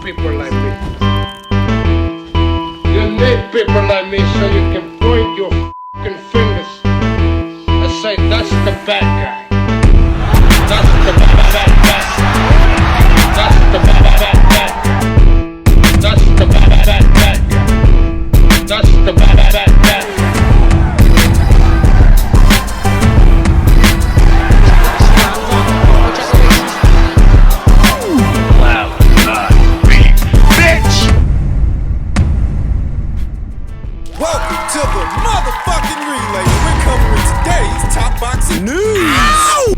people like me. You need people like me so you can point your fucking fingers and say, that's the bad guy. That's the bad guy. That's the bad guy. That's the bad guy. That's the bad guy. Welcome to the motherfucking relay. We're covering today's top boxing news.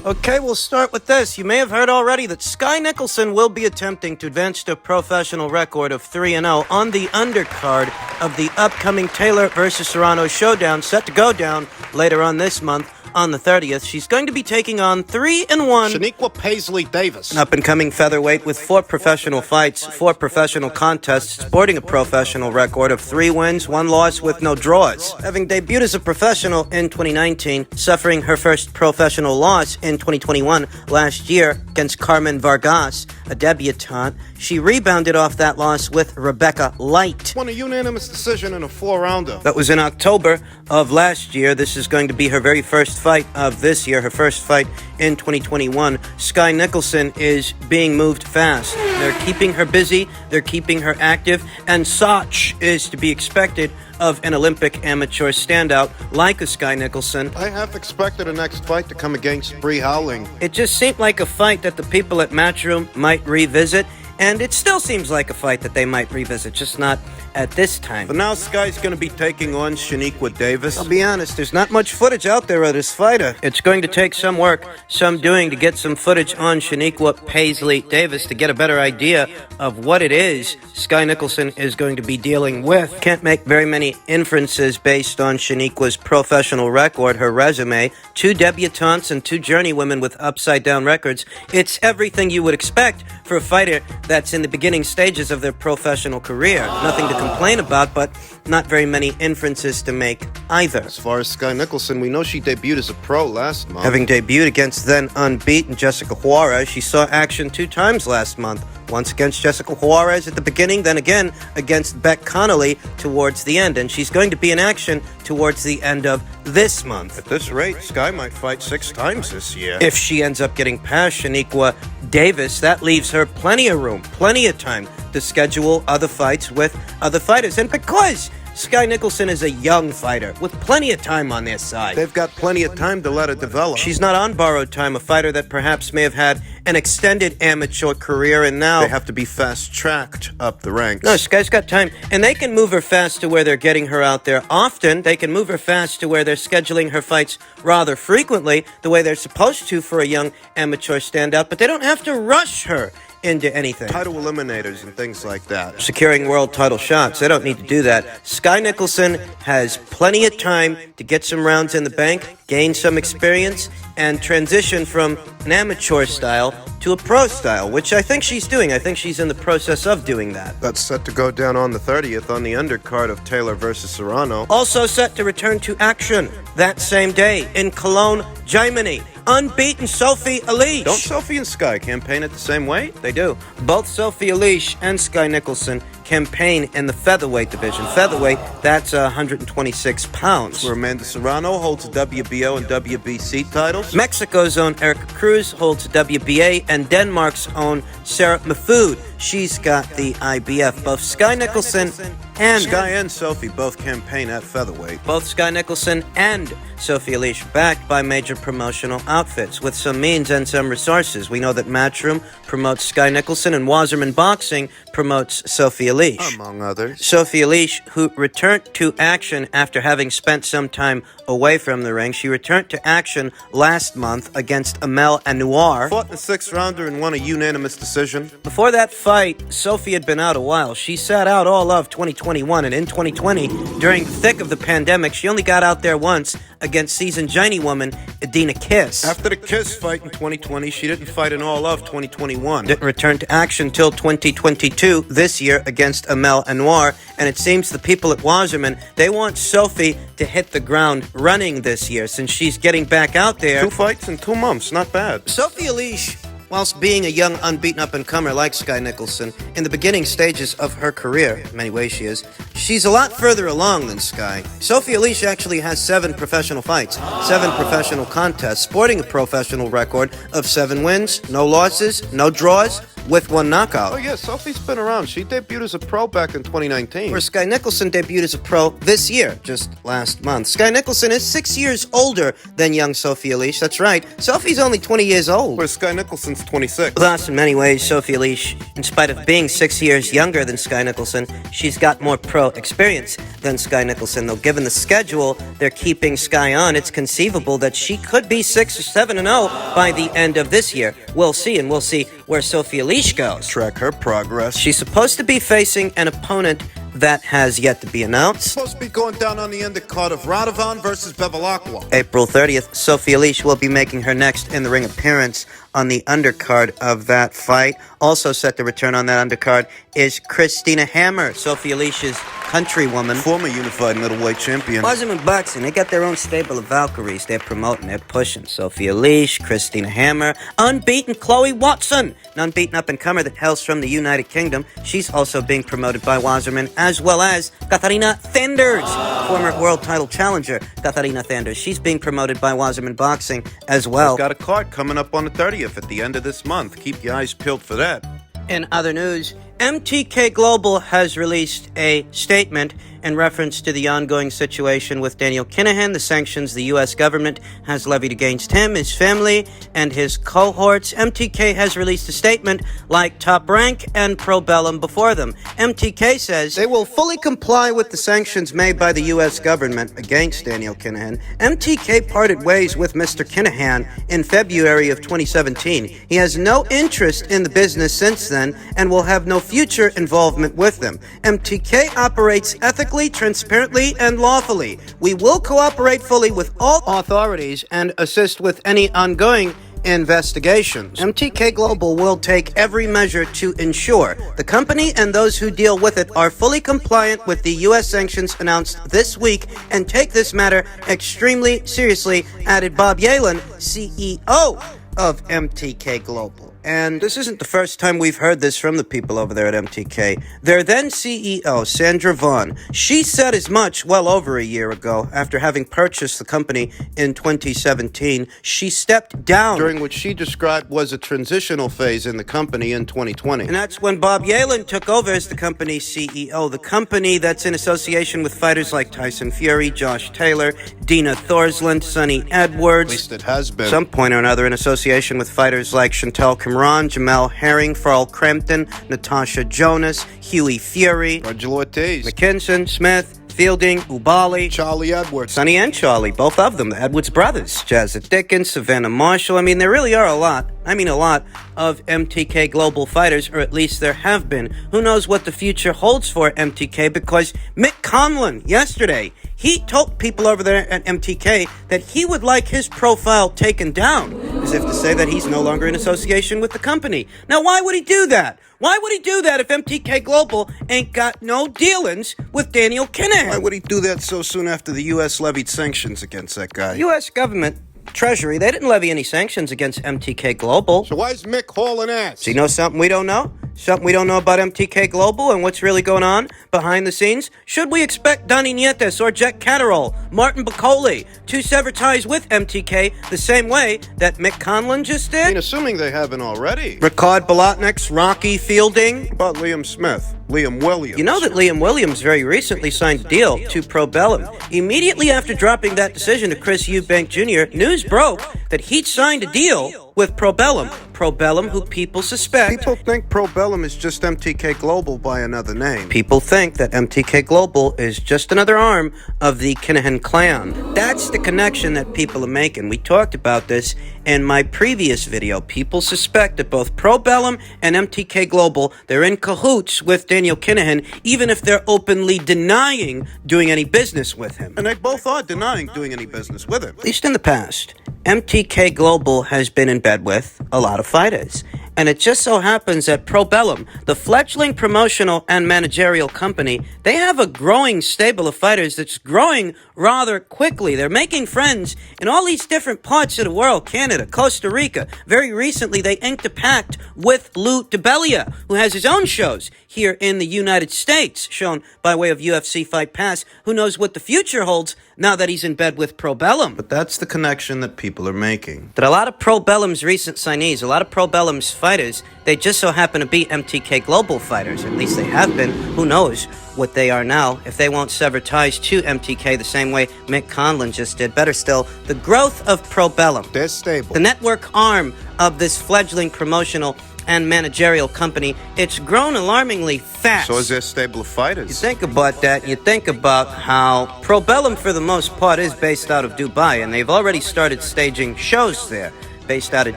Okay, we'll start with this. You may have heard already that Skye Nicholson will be attempting to advance to a professional record of 3-0 on the undercard of the upcoming Taylor vs. Serrano showdown set to go down later on this month. On the 30th, she's going to be taking on 3-1 Shaniqua Paisley Davis, an up-and-coming featherweight with 4 professional fights, 4 professional contests, sporting a professional record of 3 wins, 1 loss with no draws. Having debuted as a professional in 2019, suffering her first professional loss in 2021 last year against Carmen Vargas, a debutante, she rebounded off that loss with Rebecca Light. won a unanimous decision in a 4-rounder. That was in October of last year. This is going to be her very first fight of this year, her first fight in 2021. Skye Nicholson is being moved fast. They're keeping her busy, they're keeping her active, and such is to be expected of an Olympic amateur standout like a Skye Nicholson. I half expected the next fight to come against Bree Howling. It just seemed like a fight that the people at Matchroom might revisit, and it still seems like a fight that they might revisit, just not at this time. But now Skye's going to be taking on Shaniqua Davis. I'll be honest, there's not much footage out there of this fighter. It's going to take some work, some doing to get some footage on Shaniqua Paisley Davis to get a better idea of what it is Skye Nicholson is going to be dealing with. Can't make very many inferences based on Shaniqua's professional record, her resume, 2 debutantes and 2 journeywomen with upside-down records. It's everything you would expect for a fighter that's in the beginning stages of their professional career. Nothing to complain about, but not very many inferences to make either. As far as Skye Nicholson, we know she debuted as a pro last month. Having debuted against then unbeaten Jessica Juarez, she saw action 2 times last month. Once against Jessica Juarez at the beginning, then again against Beck Connolly towards the end. And she's going to be in action towards the end of this month. At this rate, Skye might fight 6 times this year. If she ends up getting past Shaniqua Davis, that leaves her plenty of room, plenty of time to schedule other fights with other fighters. And because Skye Nicholson is a young fighter with plenty of time on their side, they've got plenty of time to let her develop. She's not on borrowed time, a fighter that perhaps may have had an extended amateur career and now they have to be fast-tracked up the ranks. No, Skye's got time, and they can move her fast to where they're getting her out there often. They can move her fast to where they're scheduling her fights rather frequently, the way they're supposed to for a young amateur standout, but they don't have to rush her into anything. Title eliminators and things like that. Securing world title shots. They don't need to do that. Skye Nicholson has plenty of time to get some rounds in the bank, gain some experience, and transition from an amateur style to a pro style, which I think she's doing. I think she's in the process of doing that. That's set to go down on the 30th on the undercard of Taylor vs. Serrano. Also set to return to action that same day in Cologne, Germany. Unbeaten Sophie Alisch. Don't Sophie and Skye campaign at the same weight? They do. Both Sophie Alisch and Skye Nicholson campaign in the featherweight division. Featherweight, that's 126 pounds. Where Amanda Serrano holds the WBO and WBC titles. Mexico's own Erica Cruz holds the WBA, and Denmark's own Sarah Mahfoud, she's got the IBF. Both Skye Nicholson and Skye and Sophie both campaign at featherweight. Both Skye Nicholson and Sophie Alisch backed by major promotional outfits with some means and some resources. We know that Matchroom promotes Skye Nicholson and Wasserman Boxing promotes Sophie Alisch. Among others. Sophie Alisch, who returned to action after having spent some time away from the ring. She returned to action last month against Amel Anouar. Fought in the 6th-rounder and won a unanimous decision. Before that fight, Sophie had been out a while. She sat out all of 2021, and in 2020, during the thick of the pandemic, she only got out there once against seasoned journeywoman Adina Kiss. After the Kiss fight in 2020, she didn't fight in all of 2021. Didn't return to action till 2022, this year against Amel Anouar, and it seems the people at Wasserman, they want Sophie to hit the ground running this year, since she's getting back out there. 2 fights in 2 months, not bad. Sophie Alisch Whilst being a young, unbeaten up-and-comer like Skye Nicholson, in the beginning stages of her career, in many ways she is, she's a lot further along than Skye. Sophie Alisch actually has 7 professional fights, 7 professional contests, sporting a professional record of 7 wins, no losses, no draws, with 1 knockout. Oh yeah, Sophie's been around. She debuted as a pro back in 2019. Where Skye Nicholson debuted as a pro this year, just last month. Skye Nicholson is 6 years older than young Sophie Alisch. That's right. Sophie's only 20 years old. Where Skye Nicholson's 26. Thus, in many ways, Sophie Alisch, in spite of being 6 years younger than Skye Nicholson, she's got more pro experience than Skye Nicholson. Though given the schedule they're keeping Skye on, it's conceivable that she could be 6 or 7-0 by the end of this year. We'll see, and we'll see where Sophie Alisch goes. Track her progress. She's supposed to be facing an opponent that has yet to be announced. Supposed to be going down on the undercard of Radovan versus Bevilacqua. April 30th, Sophie Alisch will be making her next in-the-ring appearance on the undercard of that fight. Also set to return on that undercard is Christina Hammer, Sophie Alisch's countrywoman. Former unified middleweight champion. Wasserman Boxing, they got their own stable of Valkyries. They're promoting, they're pushing. Sophie Alisch, Christina Hammer, unbeaten Chloe Watson, an unbeaten up-and-comer that hails from the United Kingdom. She's also being promoted by Wasserman, as well as Katharina Thenders, former world title challenger Katharina Thenders. She's being promoted by Wasserman Boxing as well. I've got a card coming up on the 30th at the end of this month. Keep your eyes peeled for that. In other news, MTK Global has released a statement in reference to the ongoing situation with Daniel Kinahan, the sanctions the U.S. government has levied against him, his family, and his cohorts. MTK has released a statement like Top Rank and Pro Bellum before them. MTK says they will fully comply with the sanctions made by the U.S. government against Daniel Kinahan. MTK parted ways with Mr. Kinahan in February of 2017. He has no interest in the business since then and will have no future involvement with them. MTK operates ethically, transparently, and lawfully. We will cooperate fully with all authorities and assist with any ongoing investigations. MTK Global will take every measure to ensure the company and those who deal with it are fully compliant with the U.S. sanctions announced this week and take this matter extremely seriously, added Bob Yalen, CEO of MTK Global. And this isn't the first time we've heard this from the people over there at MTK. Their then CEO, Sandra Vaughn, she said as much well over a year ago after having purchased the company in 2017. She stepped down During which she described was a transitional phase in the company in 2020. and that's when Bob Yalen took over as the company's CEO. The company that's in association with fighters like Tyson Fury, Josh Taylor, Dina Thorsland, Sonny Edwards. At least it has been. At some point or another in association with fighters like Chantel Cameron, Jamel Herring, Farrell Crampton, Natasha Jonas, Huey Fury, Virgil Ortiz, McKinson, Smith, Fielding, Ubali, Charlie Edwards. Sonny and Charlie, both of them, the Edwards brothers, Jazza Dickens, Savannah Marshall. I mean, there really are a lot of MTK Global fighters, or at least there have been. Who knows what the future holds for MTK, because Mick Conlon, yesterday, he told people over there at MTK that he would like his profile taken down, as if to say that he's no longer in association with the company. Now, why would he do that? Why would he do that if MTK Global ain't got no dealings with Daniel Kinahan? Why would he do that so soon after the U.S. levied sanctions against that guy? U.S. government, Treasury, they didn't levy any sanctions against MTK Global. So why is Mick hauling ass? So you know something we don't know? Something we don't know about MTK Global and what's really going on behind the scenes? Should we expect Donnie Nietes or Jack Catterall, Martin Bacoli to sever ties with MTK the same way that Mick Conlon just I mean, did? assuming they haven't already. Ricard Bolotnick's Rocky Fielding? About Liam Smith, Liam Williams. You know that Liam Williams very recently signed a deal to Pro Bellum. Immediately after dropping that decision to Chris Eubank Jr., news broke that he'd signed a deal with Pro Bellum. Pro Bellum, who people suspect... People think Pro Bellum is just MTK Global by another name. People think that MTK Global is just another arm of the Kinahan clan. That's the connection that people are making. We talked about this in my previous video. People suspect that both Pro Bellum and MTK Global, they're in cahoots with Daniel Kinahan, even if they're openly denying doing any business with him. And they both are denying doing any business with him. At least in the past, MTK Global has been in bed with a lot of fighters. And it just so happens that Probellum, the fledgling promotional and managerial company, they have a growing stable of fighters that's growing rather quickly. They're making friends in all these different parts of the world, Canada, Costa Rica. Very recently, they inked a pact with Lou DiBella, who has his own shows here in the United States, shown by way of UFC Fight Pass. Who knows what the future holds now that he's in bed with Probellum. But that's the connection that people are making. That a lot of Probellum's recent signees, a lot of Probellum's fighters, they just so happen to be MTK Global fighters. At least they have been. Who knows what they are now if they won't sever ties to MTK the same way Mick Conlon just did. Better still, the growth of Probellum. They're stable. The network arm of this fledgling promotional and managerial company, it's grown alarmingly fast. So is there stable of fighters? You think about that, you think about how Probellum, for the most part, is based out of Dubai, and they've already started staging shows there, based out of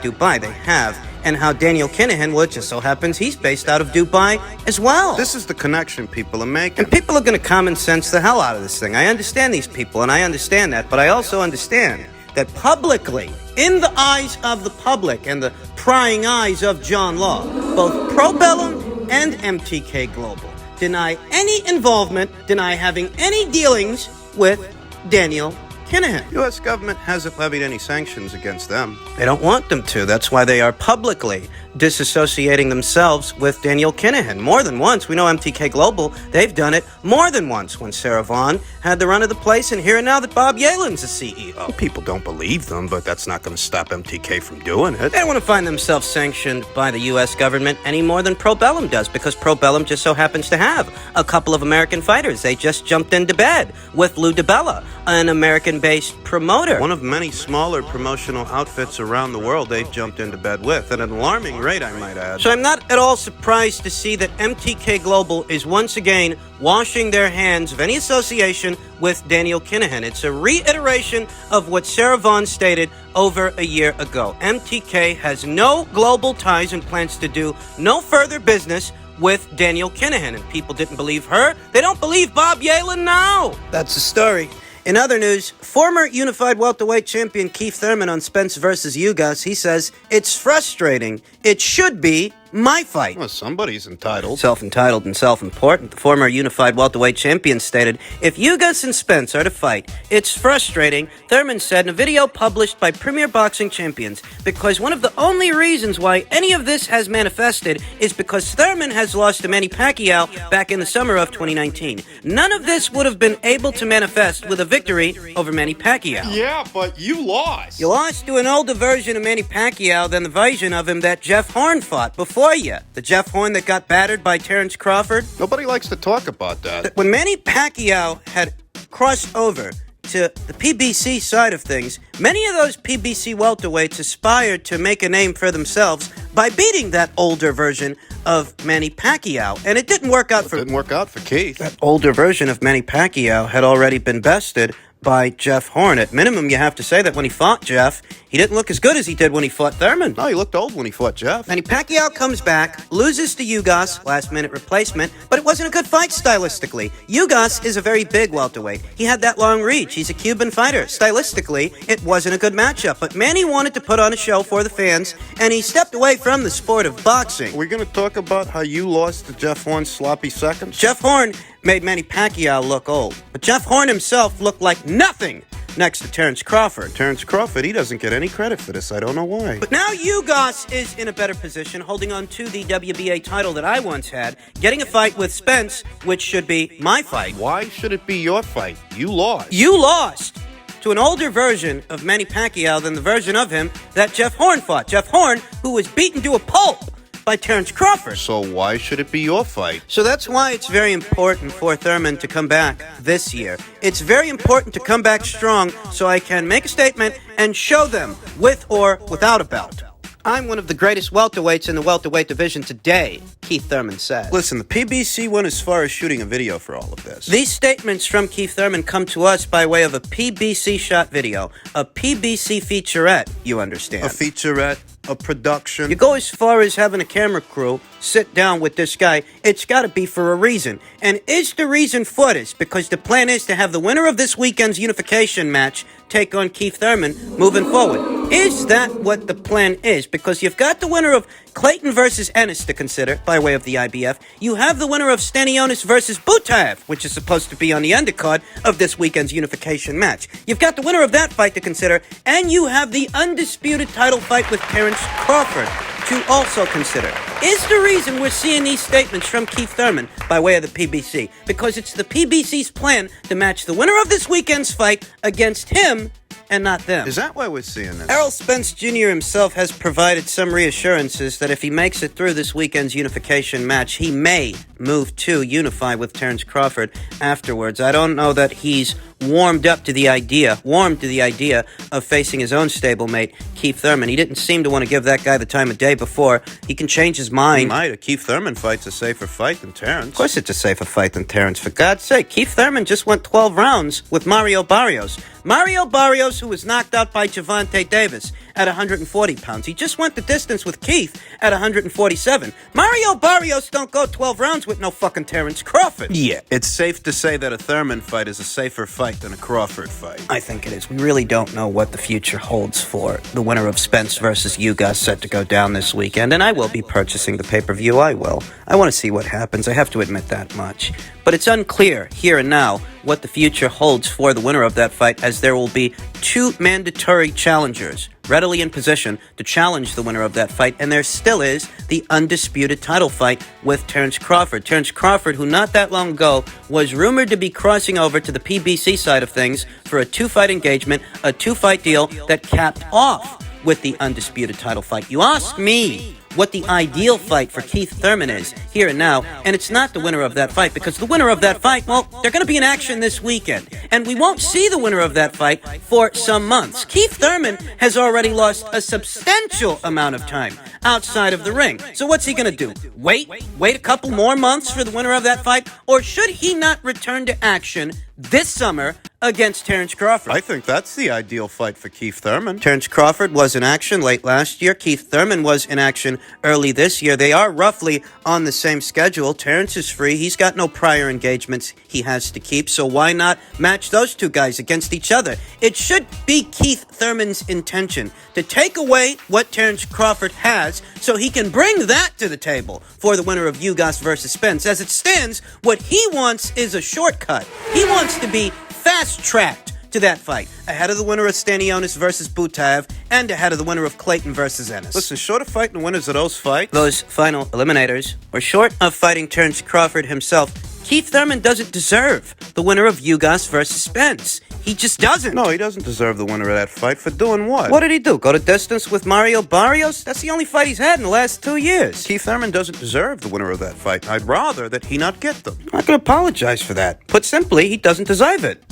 Dubai. They have. And how Daniel Kinahan, well, it just so happens he's based out of Dubai as well. This is the connection people are making. And people are going to common sense the hell out of this thing. I understand these people, and I understand that, but I also understand that publicly, in the eyes of the public and the prying eyes of John Law, both Probellum and MTK Global deny any involvement, deny having any dealings with Daniel Kinahan. U.S. government hasn't levied any sanctions against them. They don't want them to. That's why they are publicly disassociating themselves with Daniel Kinahan. More than once. We know MTK Global, they've done it more than once when Sarah Vaughn had the run of the place, and here now that Bob Yelin's the CEO. People don't believe them, but that's not going to stop MTK from doing it. They don't want to find themselves sanctioned by the U.S. government any more than Probellum does, because Probellum just so happens to have a couple of American fighters. They just jumped into bed with Lou DiBella, an American-based promoter. One of many smaller promotional outfits around the world they've jumped into bed with, at an alarming rate, I might add. So I'm not at all surprised to see that MTK Global is once again washing their hands of any association with Daniel Kinahan. It's a reiteration of what Sarah Vaughn stated over a year ago. MTK has no global ties and plans to do no further business with Daniel Kinahan. And people didn't believe her. They don't believe Bob Yelin now. That's the story. In other news, former unified welterweight champion Keith Thurman on Spence versus Ugas, he says, it's frustrating. It should be my fight. Well, somebody's entitled. Self-entitled and self-important, the former unified welterweight champion stated, if Ugas and Spence are to fight, it's frustrating, Thurman said in a video published by Premier Boxing Champions, because one of the only reasons why any of this has manifested is because Thurman has lost to Manny Pacquiao back in the summer of 2019. None of this would have been able to manifest with a victory over Manny Pacquiao. Yeah, but you lost. You lost to an older version of Manny Pacquiao than the version of him that Jeff Horn fought before you. The Jeff Horn that got battered by Terrence Crawford. Nobody likes to talk about that. When Manny Pacquiao had crossed over to the PBC side of things, many of those PBC welterweights aspired to make a name for themselves by beating that older version of Manny Pacquiao. And it didn't work out It didn't work out for Keith. that older version of Manny Pacquiao had already been bested by Jeff Horn. At minimum, you have to say that when he fought Jeff, he didn't look as good as he did when he fought Thurman. No, he looked old when he fought Jeff. Manny Pacquiao comes back, loses to Ugas, last-minute replacement, but it wasn't a good fight stylistically. Ugas is a very big welterweight. He had that long reach. He's a Cuban fighter. Stylistically, it wasn't a good matchup, but Manny wanted to put on a show for the fans, and he stepped away from the sport of boxing. We're going to talk about how you lost to Jeff Horn's sloppy seconds? Jeff Horn made Manny Pacquiao look old, but Jeff Horn himself looked like nothing next to Terrence Crawford. Terrence Crawford, he doesn't get any credit for this. I don't know why. But now Ugas is in a better position, holding on to the WBA title that I once had, getting a fight with Spence, which should be my fight. Why should it be your fight? You lost. You lost to an older version of Manny Pacquiao than the version of him that Jeff Horn fought. Jeff Horn, who was beaten to a pulp by Terrence Crawford. So why should it be your fight? So that's why it's very important for Thurman to come back this year. It's very important to come back strong so I can make a statement and show them with or without a belt. I'm one of the greatest welterweights in the welterweight division today, Keith Thurman said. Listen, the PBC went as far as shooting a video for all of this. These statements from Keith Thurman come to us by way of a PBC shot video, a PBC featurette, you understand. A featurette, a production. You go as far as having a camera crew sit down with this guy, it's got to be for a reason. And is the reason for this because the plan is to have the winner of this weekend's unification match take on Keith Thurman moving forward? Is that what the plan is? Because you've got the winner of Clayton versus Ennis to consider, by way of the IBF. You have the winner of Stanionis versus Butaev, which is supposed to be on the undercard of this weekend's unification match. You've got the winner of that fight to consider, and you have the undisputed title fight with Terence Crawford to also consider. Is the reason we're seeing these statements from Keith Thurman by way of the PBC, because it's the PBC's plan to match the winner of this weekend's fight against him and not them. Is that why we're seeing this? Errol Spence Jr. himself has provided some reassurances that if he makes it through this weekend's unification match, he may move to unify with Terence Crawford afterwards. I don't know that he's warmed to the idea of facing his own stablemate, Keith Thurman. He didn't seem to want to give that guy the time of day before. He can change his mind. He might. A Keith Thurman fight's a safer fight than Terence. Of course it's a safer fight than Terence. For God's sake, Keith Thurman just went 12 rounds with Mario Barrios. Mario Barrios, who was knocked out by Gervonta Davis at 140 pounds. He just went the distance with Keith at 147. Mario Barrios don't go 12 rounds with no fucking Terence Crawford. Yeah, it's safe to say that a Thurman fight is a safer fight than a Crawford fight. I think it is. We really don't know what the future holds for the winner of Spence versus Ugas set to go down this weekend, and I will be purchasing the pay-per-view. I will. I want to see what happens. I have to admit that much. But it's unclear here and now what the future holds for the winner of that fight, as there will be two mandatory challengers readily in position to challenge the winner of that fight, and there still is the undisputed title fight with Terence Crawford. Terence Crawford, who not that long ago was rumored to be crossing over to the PBC side of things for a two-fight engagement, a two-fight deal that capped off with the undisputed title fight. You ask me what the ideal fight for Keith Thurman is here and now, and it's not the winner of that fight, because the winner of that fight, well, they're going to be in action this weekend, and we won't see the winner of that fight for some months. Keith Thurman has already lost a substantial amount of time outside of the ring. So what's he going to do? Wait a couple more months for the winner of that fight? Or should he not return to action this summer against Terence Crawford? I think that's the ideal fight for Keith Thurman. Terence Crawford was in action late last year. Keith Thurman was in action early this year. They are roughly on the same schedule. Terence is free. He's got no prior engagements he has to keep, so why not match those two guys against each other? It should be Keith Thurman's intention to take away what Terence Crawford has so he can bring that to the table for the winner of Ugas versus Spence. As it stands, what he wants is a shortcut. He wants to be fast-tracked to that fight, ahead of the winner of Stanionis versus Butaev, and ahead of the winner of Clayton versus Ennis. Listen, short of fighting the winners of those fights, those final eliminators, were short of fighting Terence Crawford himself. Keith Thurman doesn't deserve the winner of Ugas versus Spence. He just doesn't. No, he doesn't deserve the winner of that fight. For doing what? What did he do? Go to distance with Mario Barrios? That's the only fight he's had in the last 2 years. Keith Thurman doesn't deserve the winner of that fight. I'd rather that he not get them. I'm not going to apologize for that. Put simply, he doesn't deserve it.